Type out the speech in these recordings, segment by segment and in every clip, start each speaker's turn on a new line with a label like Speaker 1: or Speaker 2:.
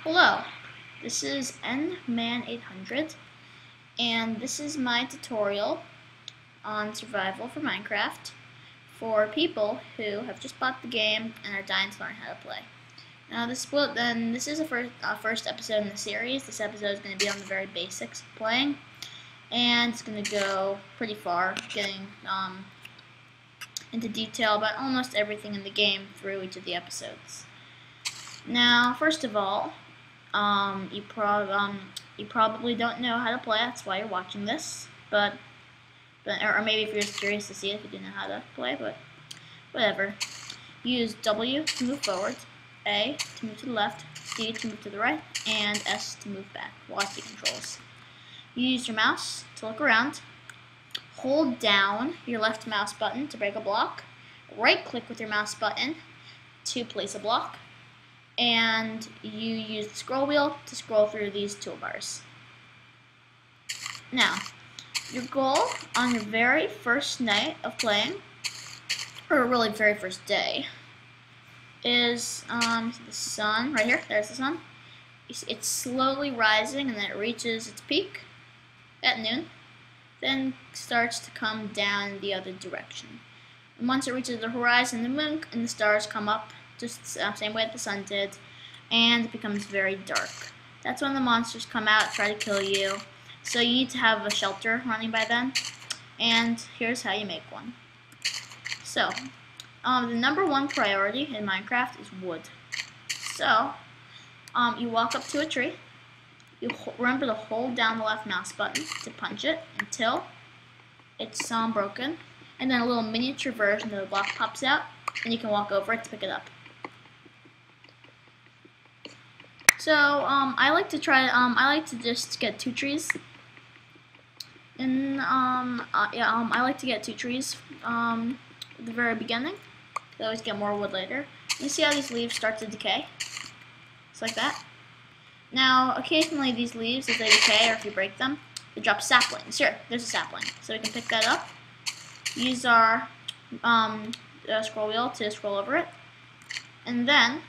Speaker 1: Hello, this is nman800 and this is my tutorial on survival for Minecraft for people who have just bought the game and are dying to learn how to play. Now this is the first episode in the series. This episode is going to be on the very basics of playing, and it's going to go pretty far, getting into detail about almost everything in the game through each of the episodes. Now, first of all, you probably don't know how to play. That's why you're watching this. Or maybe if you're just curious to see if you do know how to play. But whatever. Use W to move forward, A to move to the left, D to move to the right, and S to move back. WASD controls. You use your mouse to look around. Hold down your left mouse button to break a block. Right-click with your mouse button to place a block. And you use the scroll wheel to scroll through these toolbars. Now, your goal on your very first night of playing, or really very first day, is the sun, right here, there's the sun. It's slowly rising and then it reaches its peak at noon, then starts to come down the other direction. And once it reaches the horizon, the moon and the stars come up, just the same way that the sun did, and it becomes very dark. That's when the monsters come out, try to kill you. So you need to have a shelter running by then, and here's how you make one. So, the number one priority in Minecraft is wood. So, you walk up to a tree, you remember to hold down the left mouse button to punch it until it's broken, and then a little miniature version of the block pops out, and you can walk over it to pick it up. So I like to just get 2 trees, and I like to get 2 trees at the very beginning. I always get more wood later. You see how these leaves start to decay? It's like that. Now, occasionally these leaves, as they decay or if you break them, they drop saplings. Here, there's a sapling, so we can pick that up. Use our scroll wheel to scroll over it, and then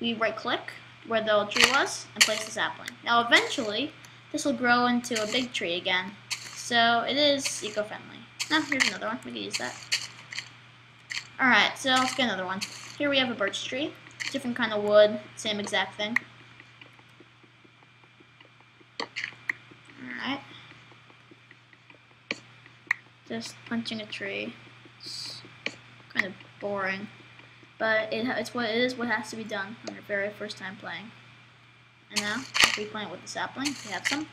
Speaker 1: we right-click where the old tree was and place the sapling. Now eventually this will grow into a big tree again, so it is eco-friendly. Now here's another one, we can use that. Alright, so let's get another one. Here we have a birch tree, different kind of wood, same exact thing. Alright, just punching a tree. It's kind of boring, but it's what has to be done on your very first time playing. And now, we plant with the sapling, we have some.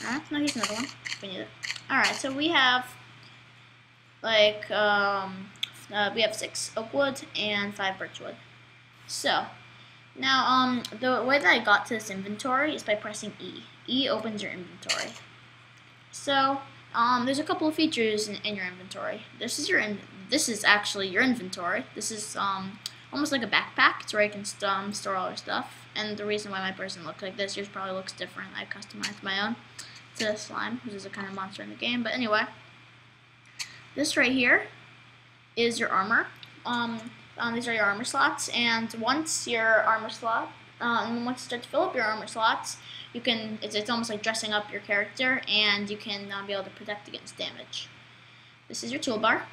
Speaker 1: Alright, now here's another one, if we need it. Alright, so we have, like, we have 6 oak wood and 5 birch wood. So, now, the way that I got to this inventory is by pressing E. E opens your inventory. So, there's a couple of features in your inventory. This is actually your inventory. This is almost like a backpack. It's where you can store all your stuff. And the reason why my person looks like this, yours probably looks different. I customized my own to slime, which is a kind of monster in the game. But anyway, this right here is your armor. These are your armor slots, and once your armor slot, once you start to fill up your armor slots, you can. It's almost like dressing up your character, and you can be able to protect against damage. This is your toolbar,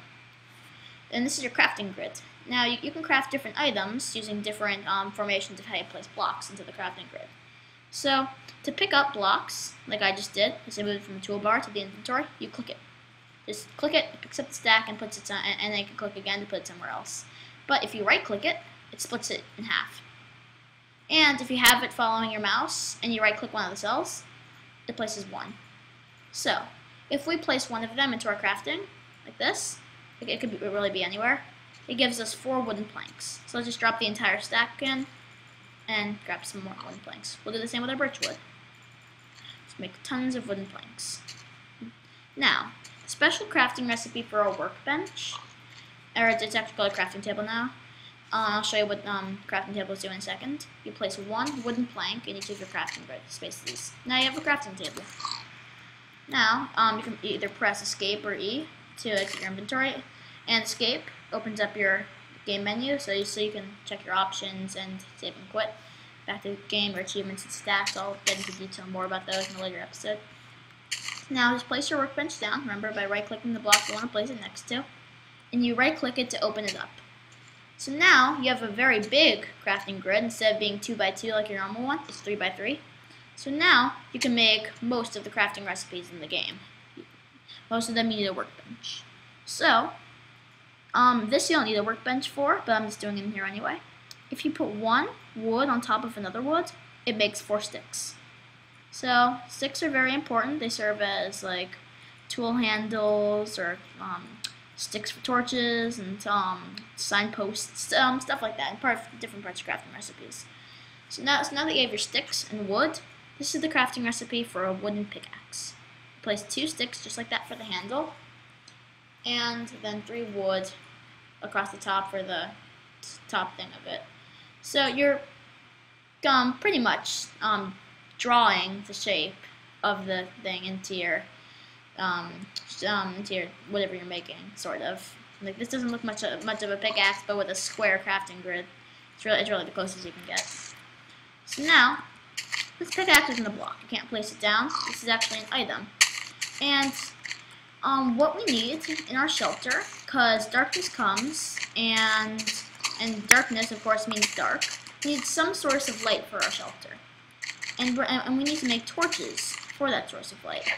Speaker 1: and this is your crafting grid. Now you can craft different items using different formations of how you place blocks into the crafting grid. So to pick up blocks, like I just did, as I moved from the toolbar to the inventory, you click it. Just click it, it picks up the stack and puts it and then you can click again to put it somewhere else. But if you right-click it, it splits it in half. And if you have it following your mouse and you right-click one of the cells, it places 1. So if we place one of them into our crafting, like this, it could really be anywhere. It gives us 4 wooden planks. So let's just drop the entire stack in and grab some more wooden planks. We'll do the same with our birch wood. Let's make tons of wooden planks. Now, special crafting recipe for a workbench, or it's actually called a crafting table now. I'll show you what crafting tables do in a second. You place 1 wooden plank in each of your crafting grid spaces. Now you have a crafting table. Now, you can either press escape or E to exit your inventory, and escape opens up your game menu, so you can check your options and save and quit. active game, your achievements and stats. I'll get into detail more about those in a later episode. Now just place your workbench down, remember, by right-clicking the block you want to place it next to, and you right-click it to open it up. So now you have a very big crafting grid. Instead of being 2x2 like your normal one, it's 3x3. So now you can make most of the crafting recipes in the game. Most of them you need a workbench. So this you don't need a workbench for, but I'm just doing it in here anyway. If you put one wood on top of another wood, it makes 4 sticks. So sticks are very important. They serve as like tool handles or sticks for torches and signposts, stuff like that, and different parts of crafting recipes. So now that you have your sticks and wood, this is the crafting recipe for a wooden pickaxe. Place 2 sticks just like that for the handle, and then 3 wood across the top for the top thing of it. So you're pretty much drawing the shape of the thing into your whatever you're making, sort of. Like this doesn't look much of a pickaxe, but with a square crafting grid, it's really the closest you can get. So now this pickaxe is in the block. You can't place it down. This is actually an item, and what we need in our shelter, because darkness comes, and darkness of course means dark, we need some source of light for our shelter. And we need to make torches for that source of light.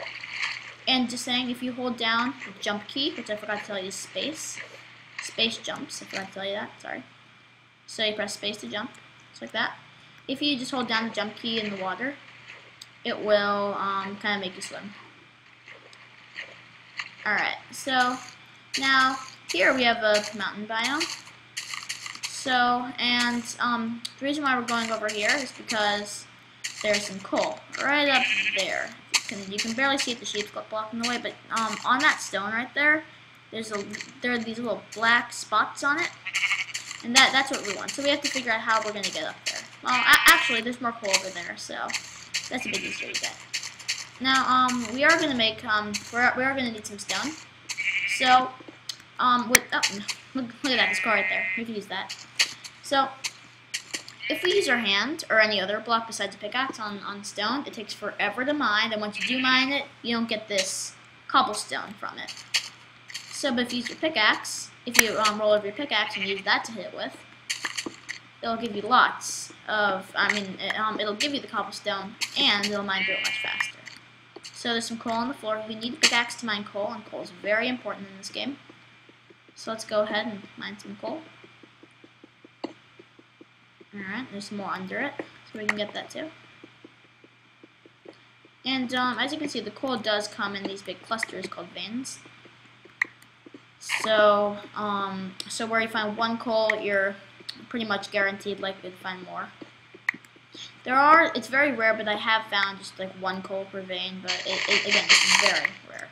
Speaker 1: And just saying, if you hold down the jump key, which I forgot to tell you is space jumps, I forgot to tell you that, sorry. So you press space to jump, just like that. If you just hold down the jump key in the water, it will kind of make you swim. Alright, so now here we have a mountain biome. So, and the reason why we're going over here is because there's some coal right up there. You can barely see it, the sheep's blocking the way, but on that stone right there, there are these little black spots on it, and that's what we want. So we have to figure out how we're going to get up there. Well, actually, there's more coal over there, so that's a bit easier to get. Now, we are going to make, we are going to need some stone. So, look at that, this car right there. We can use that. So, if we use our hand, or any other block besides a pickaxe on stone, it takes forever to mine, and once you do mine it, you don't get this cobblestone from it. So, but if you use your pickaxe, if you roll over your pickaxe and use that to hit it with, it'll give you lots of, it'll give you the cobblestone, and it'll mine through it much faster. So there's some coal on the floor. We need a pickaxe to mine coal, and coal is very important in this game. So let's go ahead and mine some coal. Alright, there's some more under it, so we can get that too. And as you can see, the coal does come in these big clusters called veins. So, so where you find one coal, you're pretty much guaranteed likely to find more. It's very rare, but I have found just like 1 coal per vein, but again, it's very rare.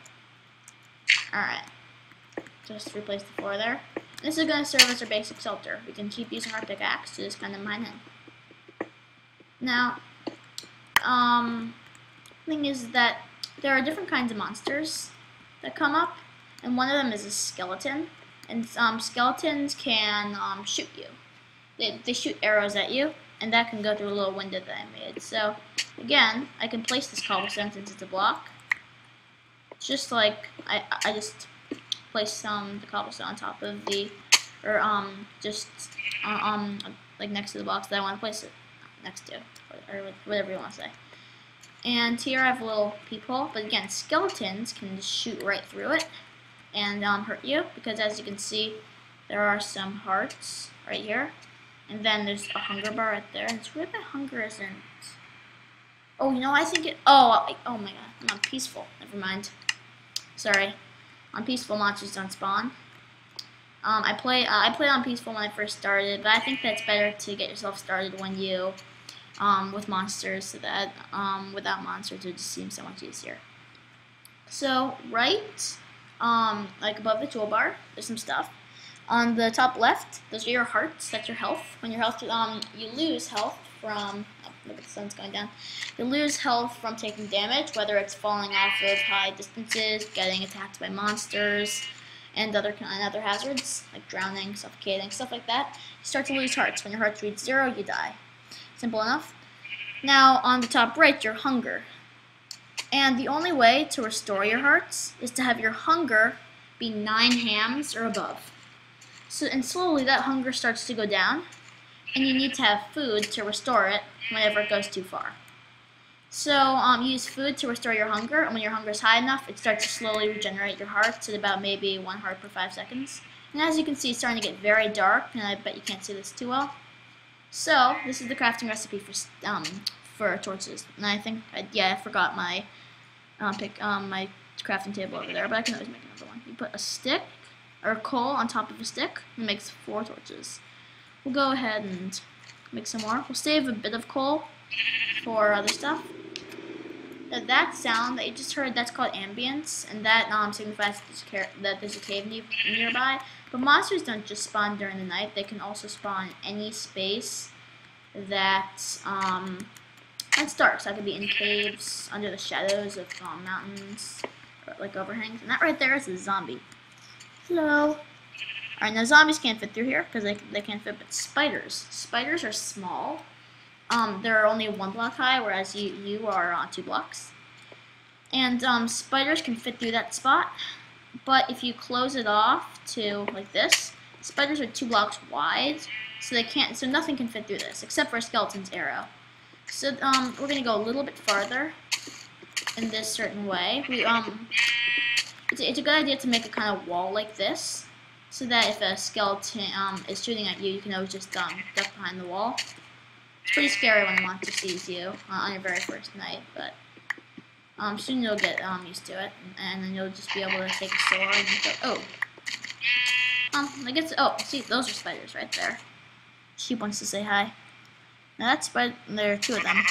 Speaker 1: Alright, just replace the floor there. This is going to serve as our basic shelter. We can keep using our pickaxe to just kind of mine in. Now, thing is that there are different kinds of monsters that come up, and one of them is a skeleton. And skeletons can shoot you. They shoot arrows at you, and that can go through a little window that I made. So, again, I can place this cobblestone since it's a block. Just like I just place the cobblestone on top of the, or like next to the box that I want to place it next to, or whatever you want to say. And here I have a little peephole, but again, skeletons can just shoot right through it and hurt you, because as you can see, there are some hearts right here, and then there's a hunger bar right there, and it's weird that hunger isn't. Oh, you know, I think it. Oh my god, I'm on peaceful. Never mind. Sorry. On peaceful, monsters don't spawn. I played on peaceful when I first started, but I think that's better to get yourself started when you with monsters, so that without monsters it just seems so much easier. So right, like above the toolbar, there's some stuff. On the top left, those are your hearts. That's your health. When your health, you lose health from. Oh, look at the sun's going down. You lose health from taking damage, whether it's falling off of high distances, getting attacked by monsters, and other hazards like drowning, suffocating, stuff like that. You start to lose hearts. When your hearts reach 0, you die. Simple enough. Now on the top right, your hunger. And the only way to restore your hearts is to have your hunger be 9 hams or above. So, and slowly that hunger starts to go down, and you need to have food to restore it whenever it goes too far. So use food to restore your hunger, and when your hunger is high enough, it starts to slowly regenerate your hearts at about maybe 1 heart per 5 seconds. And as you can see, it's starting to get very dark, and I bet you can't see this too well. So this is the crafting recipe for torches. And I think, I forgot my my crafting table over there, but I can always make another one. You put a stick or coal on top of a stick, and it makes 4 torches. We'll go ahead and make some more. We'll save a bit of coal for other stuff. That sound that you just heard, that's called ambience, and that signifies that there's a cave nearby. But monsters don't just spawn during the night; they can also spawn in any space that's dark. So that could be in caves, under the shadows of mountains, or like overhangs. And that right there is a zombie. Hello. Alright, now zombies can't fit through here because they can't fit, but spiders. Spiders are small. They're only 1 block high, whereas you are on 2 blocks. And spiders can fit through that spot, but if you close it off to like this, spiders are 2 blocks wide, so nothing can fit through this except for a skeleton's arrow. So we're gonna go a little bit farther in this certain way. It's a good idea to make a kind of wall like this, so that if a skeleton is shooting at you, you can always just duck behind the wall. It's pretty scary when a monster sees you on your very first night, but soon you'll get used to it, and then you'll just be able to take a sword and go, see, those are spiders right there. Sheep wants to say hi. Now there are 2 of them.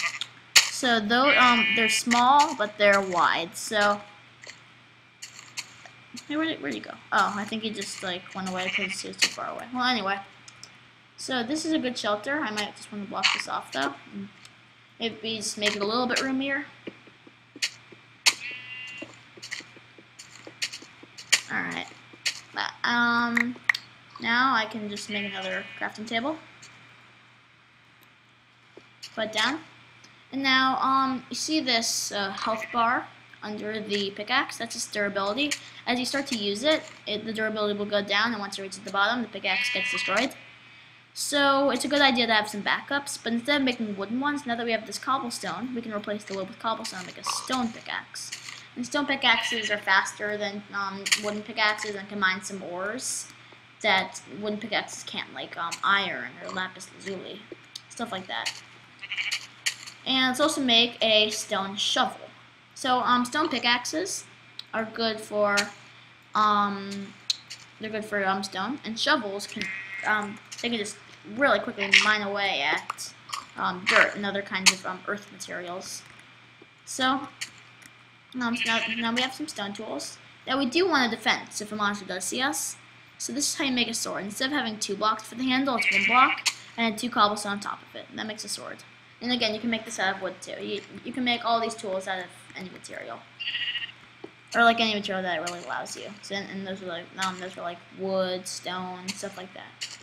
Speaker 1: So though they're small, but they're wide. So hey, where'd he go? Oh, I think he just like went away because he was too far away. Well, anyway. So this is a good shelter. I might just want to block this off though. Maybe just make it a little bit roomier. Alright. Now I can just make another crafting table. Put it down. And now you see this health bar under the pickaxe? That's its durability. As you start to use it, the durability will go down, and once it reaches the bottom, the pickaxe gets destroyed. So it's a good idea to have some backups, but instead of making wooden ones, now that we have this cobblestone, we can replace the wood with cobblestone and make a stone pickaxe. And stone pickaxes are faster than wooden pickaxes and can mine some ores that wooden pickaxes can't, like iron or lapis lazuli, stuff like that. And let's also make a stone shovel. So stone pickaxes are good for stone, and shovels can they can just really quickly mine away at dirt and other kinds of earth materials. So now we have some stone tools. Now we do want a defense if a monster does see us. So this is how you make a sword. Instead of having 2 blocks for the handle, it's 1 block and 2 cobblestone on top of it. And that makes a sword. And again, you can make this out of wood too. You can make all these tools out of any material, or like any material that really allows you. So, and those are like wood, stone, stuff like that.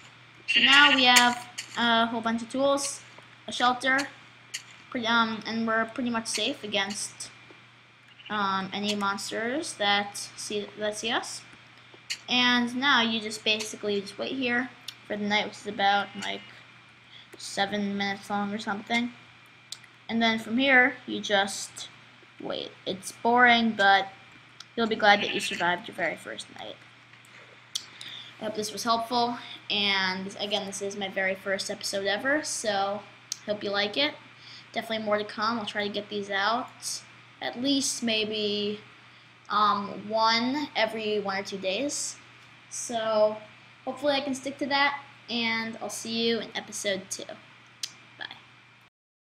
Speaker 1: So now we have a whole bunch of tools, a shelter, and we're pretty much safe against any monsters that see us. And now you just basically wait here for the night, which is about like 7 minutes long or something. And then from here, you just wait. It's boring, but you'll be glad that you survived your very first night. I hope this was helpful, and again, this is my very first episode ever, so hope you like it. Definitely more to come. I'll try to get these out at least maybe one every 1 or 2 days. So hopefully I can stick to that, and I'll see you in episode 2.